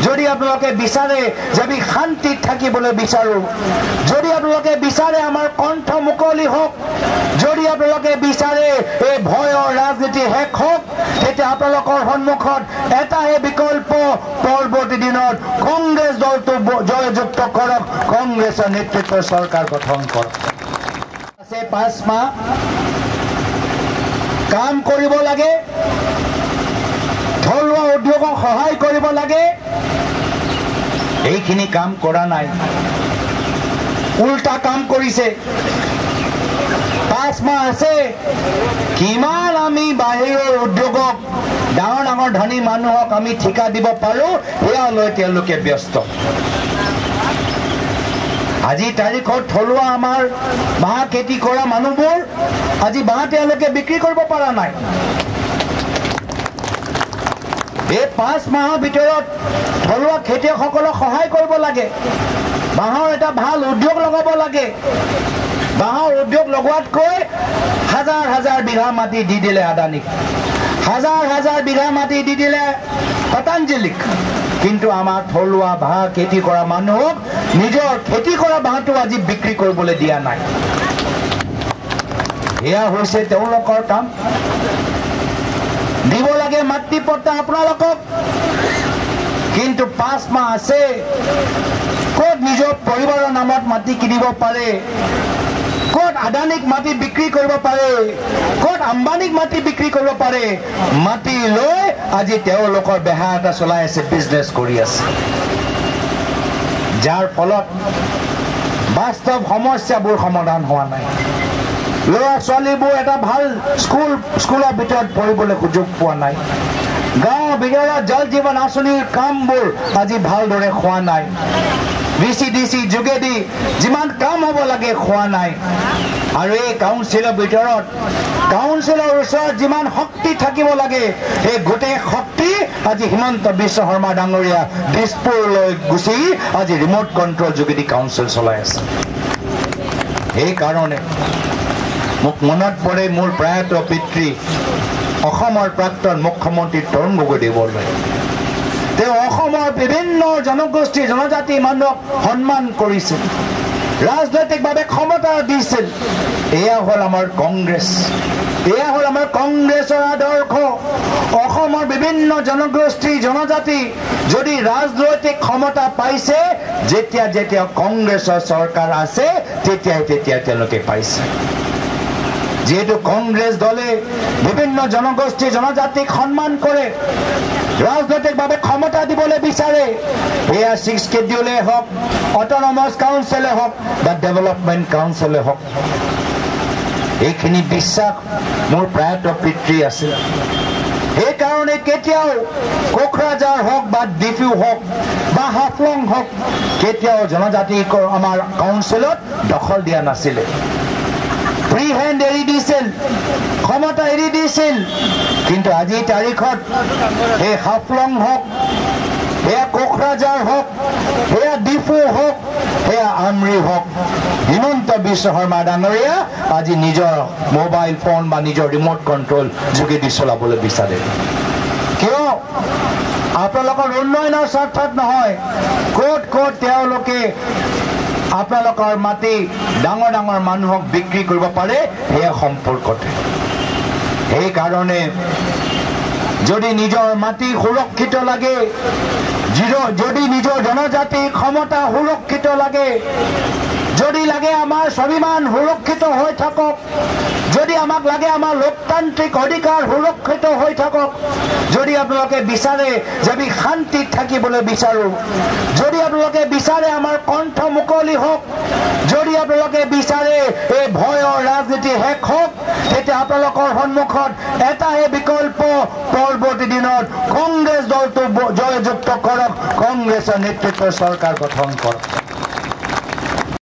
যদি আপোনালোকে বিচাৰে যে আমি শান্তিত থাকিবলৈ বিচাৰো, যদি আপোনালোকে বিচাৰে আমাৰ কণ্ঠ মুকলি হওক, যদি আপোনালোকে বিচাৰে এই ভয়ৰ ৰাজনীতি শেষ হওক, তেতিয়া আপোনালোকৰ সন্মুখত এটাহে বিকল্প, পৰৱৰ্তী দিনত কংগ্ৰেছ দলটো জয়যুক্ত কৰক, কংগ্ৰেছৰ নেতৃত্বৰ চৰকাৰ গঠন কৰক। 5 মাহ কাম কৰিব লাগে, থলুৱা উদ্যোগক সহায় কৰিব লাগে, এইখিনি কাম কৰা নাই, উল্টা কাম কৰিছে। 5 মাহ আছে, কিমান আমি বাহিৰৰ উদ্যোগক, ডাঙৰ ডাঙৰ ধনী মানুহক আমি ঠিকা দিব পাৰো, সেয়া লৈ তেওঁলোকে ব্যস্ত। আজি তাৰিখত থলুৱা আমাৰ বাঁহ খেতি কৰা মানুহবোৰ আজি বাঁহ তেওঁলোকে বিক্ৰী কৰিব পৰা নাই। এই 5 মাহৰ ভিতৰত থলুৱা খেতিয়কসকলক সহায় কৰিব লাগে, বাঁহৰ এটা ভাল উদ্যোগ লগাব লাগে। বাঁহৰ উদ্যোগ লগোৱাতকৈ হাজাৰ হাজাৰ বিঘা মাটি দি দিলে আদানীক, হাজাৰ হাজাৰ বিঘা মাটি দি দিলে পতঞ্জলিক, কিন্তু আমাৰ থলুৱা বাঁহ খেতি কৰা মানুহক নিজৰ খেতি কৰা বাঁহটো আজি বিক্ৰী কৰিবলৈ দিয়া নাই। এয়া হৈছে তেওঁলোকৰ কাম। দিব লাগে মাতৃ পট্টা আপোনালোকক, কিন্তু 5 মাহ আছে, ক'ত নিজৰ পৰিবাৰৰ নামত মাটি কিনিব পাৰে, ক'ত আদানীক মাটি বিক্ৰী কৰিব পাৰে, ক'ত আম্বানীক মাটি বিক্ৰী কৰিব পাৰে, মাটি লৈ আজি তেওঁলোকৰ বেহা এটা চলাই আছে, বিজনেছ কৰি আছে, যাৰ ফলত বাস্তৱ সমস্যাবোৰ সমাধান হোৱা নাই। ল'ৰা ছোৱালীবোৰ এটা ভাল স্কুলৰ ভিতৰত পঢ়িবলৈ সুযোগ পোৱা নাই। গাঁৱৰ ভিতৰত জল জীৱন আঁচনিৰ কামবোৰ আজি ভালদৰে হোৱা নাই। VCDC যোগেদি যিমান কাম হ'ব লাগে হোৱা নাই। আৰু এই কাউন্সিলৰ ভিতৰত কাউন্সিলৰ ওচৰত যিমান শক্তি থাকিব লাগে, এই গোটেই শক্তি আজি হিমন্ত বিশ্ব শৰ্মা ডাঙৰীয়া দিছপুৰলৈ গুচি আজি ৰিমট কণ্ট্ৰল যোগেদি কাউন্সিল চলাই আছে। সেইকাৰণে মোক মনত পৰে মোৰ প্ৰয়াত পিতৃ অসমৰ প্ৰাক্তন মুখ্যমন্ত্ৰী তৰুণ গগৈ বৰদলৈ। তেওঁ অসমৰ বিভিন্ন জনগোষ্ঠী জনজাতি মানুহক সন্মান কৰিছিল, ৰাজনৈতিকভাৱে ক্ষমতা দিছিল। এয়া হ'ল আমাৰ কংগ্ৰেছ, এয়া হ'ল আমাৰ কংগ্ৰেছৰ আদৰ্শ। অসমৰ বিভিন্ন জনগোষ্ঠী জনজাতি যদি ৰাজনৈতিক ক্ষমতা পাইছে, যেতিয়া যেতিয়া কংগ্ৰেছৰ চৰকাৰ আছে, তেতিয়াই তেওঁলোকে পাইছে। যেহেতু কংগ্ৰেছ দলে বিভিন্ন জনগোষ্ঠী জনজাতিক সন্মান কৰে, ৰাজনৈতিকভাৱে ক্ষমতা দিবলৈ বিচাৰে, এয়া 6th Schedule হওক, অট'নমাছ কাউন্সিলে হওক বা ডেভেলপমেণ্ট কাউন্সিলে হওক, এইখিনি বিশ্বাস মোৰ প্ৰয়াত পিতৃ আছিল। সেইকাৰণে কেতিয়াও কোকৰাঝাৰ হওক বা ডিফু হওক বা হাফলং হওক, কেতিয়াও জনজাতি আমাৰ কাউন্সিলত দখল দিয়া নাছিলে। ফ্ৰী হেণ্ড এৰি দিছিল, ক্ষমতা এৰি দিছিল। কিন্তু আজিৰ তাৰিখত এই হাফলং হওক, সেয়া কোকৰাঝাৰ হওক, সেয়া ডিফু হওক, সেয়া আমৰি হওক, হিমন্ত বিশ্ব শৰ্মা ডাঙৰীয়া আজি নিজৰ মোবাইল ফোন বা নিজৰ ৰিমট কণ্ট্ৰল যোগেদি চলাবলৈ বিচাৰে। কিয়? আপোনালোকৰ উন্নয়নৰ স্বাৰ্থত নহয়, ক'ত ক'ত তেওঁলোকে আপোনালোকৰ মাটি ডাঙৰ ডাঙৰ মানুহক বিক্ৰী কৰিব পাৰে, সেয়া সম্পৰ্কতে। সেইকাৰণে যদি নিজৰ মাটি সুৰক্ষিত লাগে, যদি নিজৰ জনজাতিৰ ক্ষমতা সুৰক্ষিত লাগে, যদি লাগে আমাৰ স্বাভিমান সুৰক্ষিত হৈ থাকক, যদি আমাক লাগে আমাৰ লোকতান্ত্ৰিক অধিকাৰ সুৰক্ষিত হৈ থাকক, যদি আপোনালোকে বিচাৰে যে আমি শান্তিত থাকিবলৈ বিচাৰো, যদি আপোনালোকে বিচাৰে আমাৰ কণ্ঠ মুকলি হওক, যদি আপোনালোকে বিচাৰে এই ভয়ৰ ৰাজনীতি শেষ হওক, তেতিয়া আপোনালোকৰ সন্মুখত এটাহে বিকল্প, পৰৱৰ্তী দিনত কংগ্ৰেছ দলটো জয়যুক্ত কৰক, কংগ্ৰেছৰ নেতৃত্বৰ চৰকাৰ গঠন কৰক।